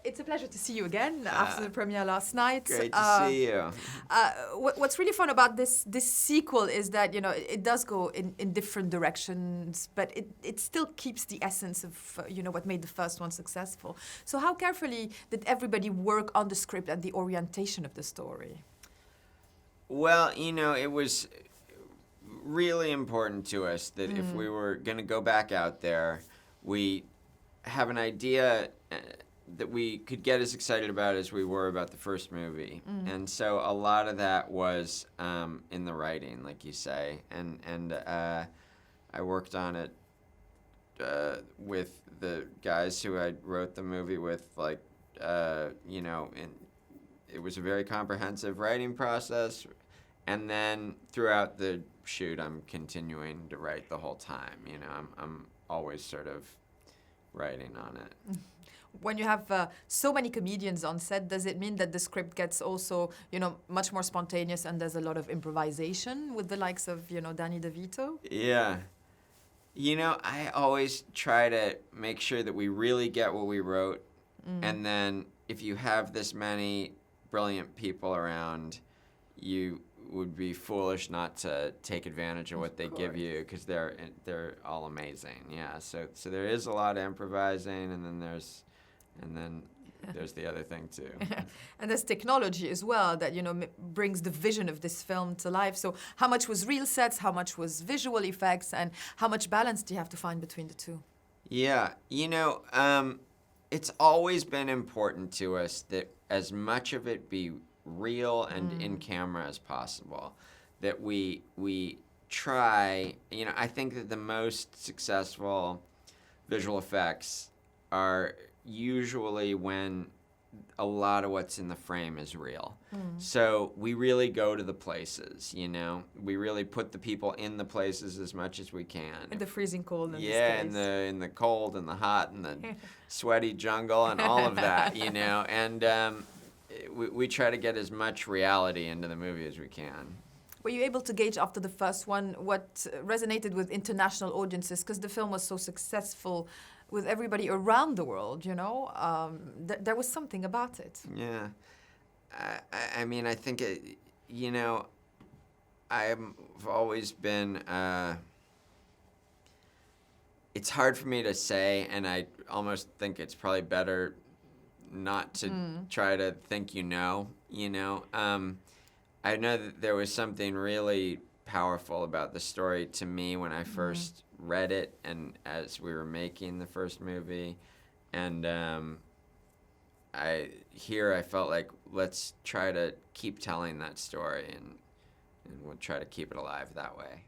It's a pleasure to see you again after the premiere last night. Great to see you. What's really fun about this sequel is that, you know, it does go in different directions, but it still keeps the essence of, you know, what made the first one successful. So how carefully did everybody work on the script and the orientation of the story? Well, you know, it was really important to us that if we were going to go back out there, we have an idea that we could get as excited about as we were about the first movie. And so a lot of that was in the writing, like you say. And I worked on it with the guys who I wrote the movie with, like, you know, and it was a very comprehensive writing process. And then throughout the shoot, I'm continuing to write the whole time. You know, I'm always sort of writing on it. When you have so many comedians on set, does it mean that the script gets also, you know, much more spontaneous and there's a lot of improvisation with the likes of, you know, Danny DeVito? Yeah. You know, I always try to make sure that we really get what we wrote. And then if you have this many brilliant people around, you would be foolish not to take advantage of what they give you, because they're all amazing. Yeah, so there is a lot of improvising, and then there's the other thing too. And there's technology as well that, you know, brings the vision of this film to life. So how much was real sets, how much was visual effects, and how much balance do you have to find between the two? Yeah, you know, it's always been important to us that as much of it be real and in camera as possible, that we try. You know, I think that the most successful visual effects are usually when a lot of what's in the frame is real. So we really go to the places, you know. We really put the people in the places as much as we can. In the freezing cold. Yeah, in the cold and the hot and the sweaty jungle and all of that, you know. And we try to get as much reality into the movie as we can. Were you able to gauge after the first one what resonated with international audiences? Because the film was so successful with everybody around the world, you know? There was something about it. Yeah. I mean, I think, you know, I've always been... it's hard for me to say, and I almost think it's probably better not to try to think you know. I know that there was something really powerful about the story to me when I first read it and as we were making the first movie. And I felt like, let's try to keep telling that story, and we'll try to keep it alive that way.